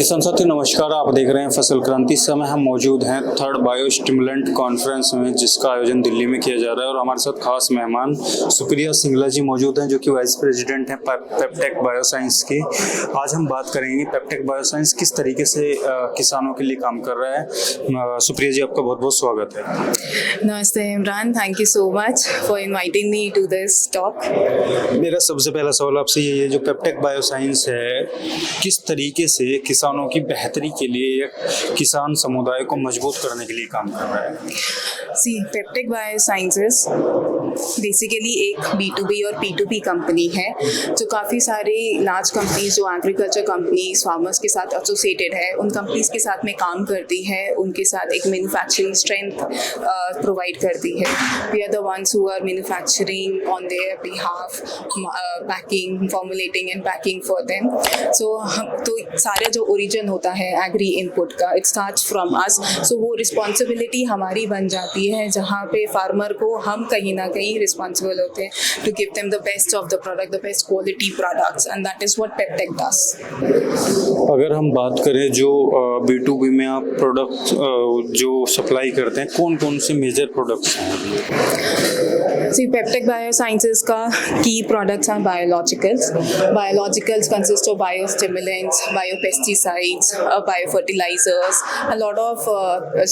किसान साथी नमस्कार, आप देख रहे हैं फसल क्रांति। इस समय हम मौजूद हैं थर्ड बायो स्टिमुलेंट कॉन्फ्रेंस में, जिसका आयोजन दिल्ली में किया जा रहा है। और हमारे साथ खास मेहमान सुप्रिया सिंगला जी मौजूद हैं, जो कि वाइस प्रेसिडेंट हैं पेप्टेक बायोसाइंस की। आज हम बात करेंगे पेप्टेक बायोसाइंस किस तरीके से किसानों के लिए काम कर रहा है। सुप्रिया जी, आपका बहुत बहुत स्वागत है। नमस्ते Imran, thank you so much for inviting me to this talk. मेरा सबसे पहला सवाल आपसे ये है, जो पेप्टेक बायोसाइंस है किस तरीके से किसानों की बेहतरी के लिए या किसान समुदाय को मजबूत करने के लिए काम कर रहा है। सी पेप्टेक बायोसाइंसेस बेसिकली एक B2B और P2P कंपनी है, जो काफ़ी सारे लार्ज कंपनीज जो एग्रीकल्चर कंपनीज फार्मर्स के साथ एसोसिएटेड है, उन कंपनीज के साथ में काम करती है, उनके साथ एक मैन्युफैक्चरिंग स्ट्रेंथ प्रोवाइड करती है। We are the ones who are manufacturing on their behalf, packing, formulating and packing for them. So तो सारे जो ओरिजिन होता है एग्री इनपुट का, it starts from us. So वो रिस्पॉन्सिबिलिटी हमारी बन जाती है, जहाँ पे फार्मर को हम कहीं ना कहीं रिस्पॉन्सिबल होते हैं to give them the best of the product, the best quality products, and that is what Peptech does. अगर हम बात करें जो B2B में आप प्रोडक्ट जो सप्लाई करते हैं, कौन कौन से मेजर प्रोडक्ट्स हैं? सी पेप्टेक बायोसाइंसेस का की प्रोडक्ट्स हैं biologicals. Biologicals consist of biostimulants, biopesticides, biofertilizers, a lot of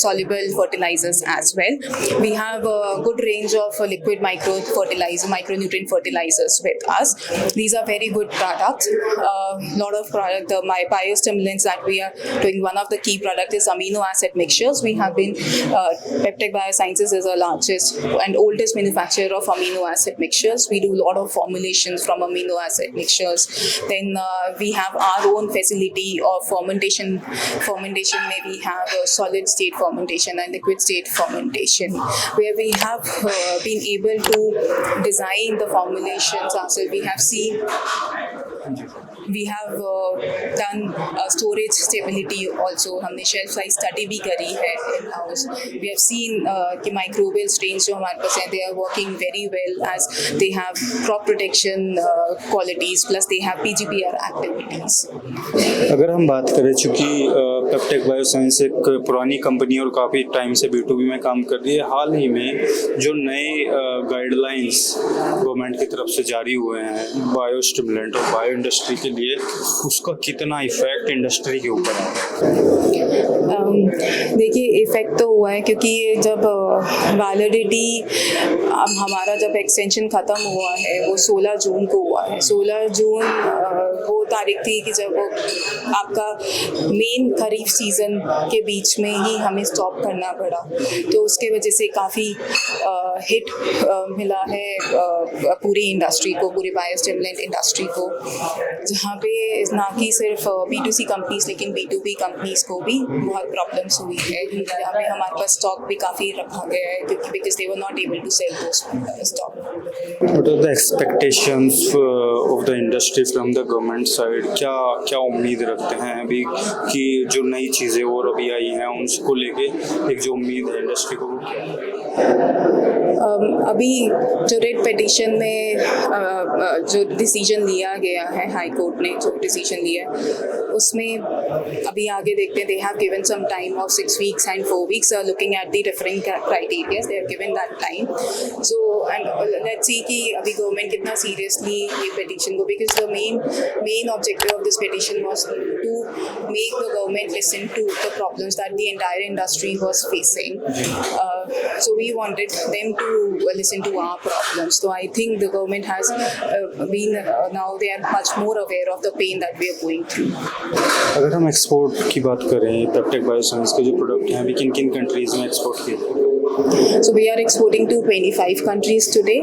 soluble fertilizers as well. We have a good range of liquid micronutrient fertilizers with us. These are very good products. Lot of product, my biostimulants that we are doing, one of the key product is amino acid mixtures. We have been Peptec Biosciences is the largest and oldest manufacturer of amino acid mixtures. We do a lot of formulations from amino acid mixtures. Then we have our own facility of fermentation. May we have a solid state fermentation and liquid state fermentation, where we have been able to design the formulations ourselves. We have done storage stability also. हमने shelf life study भी करी है in house. We have seen कि microbial strains जो हमारे पास हैं, they are working very well as they have crop protection qualities, plus they have PGPR activities. अगर हम बात करें, चूँकि पेप्टेक बायोसाइंस एक पुरानी कंपनी और काफ़ी टाइम से B2B में काम कर रही है, हाल ही में जो नए गाइडलाइंस गवर्नमेंट की तरफ से जारी हुए हैं बायो स्टिमुलेंट और बायो इंडस्ट्री के लिए, उसका कितना इफेक्ट इंडस्ट्री के ऊपर है? देखिए, इफेक्ट तो हुआ है, क्योंकि जब वैलिडिटी अब हमारा जब एक्सटेंशन ख़त्म हुआ है वो 16 जून को हुआ है। 16 जून वो तारीख थी कि जब आपका मेन खरीफ सीज़न के बीच में ही हमें स्टॉप करना पड़ा, तो उसके वजह से काफ़ी हिट मिला है पूरी इंडस्ट्री को, पूरी बायोस्टिमुलेंट इंडस्ट्री को, जहाँ पे ना कि सिर्फ B2C कंपनीज लेकिन B2B कंपनीज को भी बहुत प्रॉब्लम्स हुई है। यहाँ पे हमारे पास स्टॉक भी काफ़ी रखा गया है, क्योंकि because they were not able to sell those stock. What are the expectations of the industry from the government side? क्या उम्मीद रखते हैं अभी कि जो नई चीज़ें और अभी आई हैं उनको लेके एक जो उम्मीद है इंडस्ट्री को, क्या है? अभी जो रेड पिटीशन में जो डिसीजन लिया गया है, हाई कोर्ट ने जो डिसीजन लिया है, उसमें अभी आगे देखते हैं। They have given some time of 6 weeks and 4 weeks looking at the different criteria, they have given that time. So and let's see कि अभी गवर्नमेंट कितना सीरियसली ये पिटीशन को, because the main objective of this petition was to make the government listen to the problems that the entire industry was facing. So we wanted them to listen to our problems. So I think the government has been now they are much more aware of the pain that we are going through. अगर हम export की बात करें, पेप्टेक bioscience के जो product हैं अभी किन किन कंट्रीज में एक्सपोर्ट किए? So we are exporting to 25 countries today,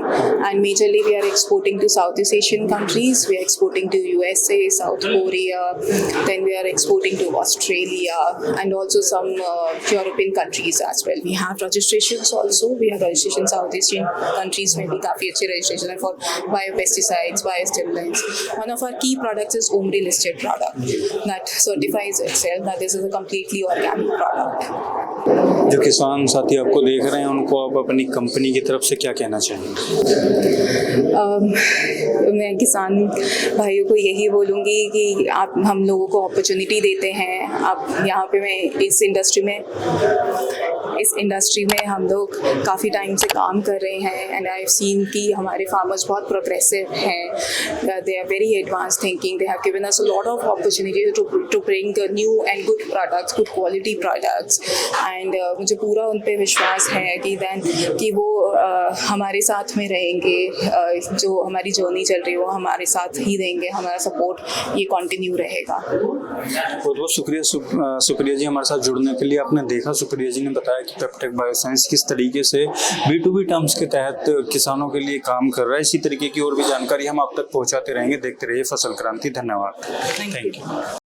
and majorly we are exporting to Southeast Asian countries. We are exporting to USA, South Korea, then we are exporting to Australia, and also some European countries as well. We have registrations also. We have registration Southeast Asian countries में भी काफ़ी अच्छे registration है for biopesticides, biostimulants. One of our key products is OMRI listed product that certifies itself that this is a completely organic product. जो किसान साथी आपको देख रहे हैं उनको आप अपनी कंपनी की तरफ से क्या कहना चाहेंगे? मैं किसान भाइयों को यही बोलूँगी कि आप हम लोगों को अपॉर्चुनिटी देते हैं। आप यहाँ पे मैं इस इंडस्ट्री में हम लोग काफ़ी टाइम से काम कर रहे हैं एंड आई हैव सीन कि हमारे फार्मर्स बहुत प्रोग्रेसिव हैं, they are very advance thinking, they have given us a lot of opportunity to bring new and good products, good quality products and मुझे पूरा उन पे विश्वास है कि वो हमारे साथ में रहेंगे, जो हमारी जर्नी चल रही है वो हमारे साथ ही देंगे, हमारा सपोर्ट ये कंटिन्यू रहेगा। बहुत बहुत शुक्रिया जी हमारे साथ जुड़ने के लिए। आपने देखा सुप्रिया जी ने बताया कि पेप्टेक बायोसाइंस किस तरीके से B2B टर्म्स के तहत किसानों के लिए काम कर रहा है। इसी तरीके की और भी जानकारी हम आप तक पहुंचाते रहेंगे। देखते रहिए फसल क्रांति। धन्यवाद। Thank you.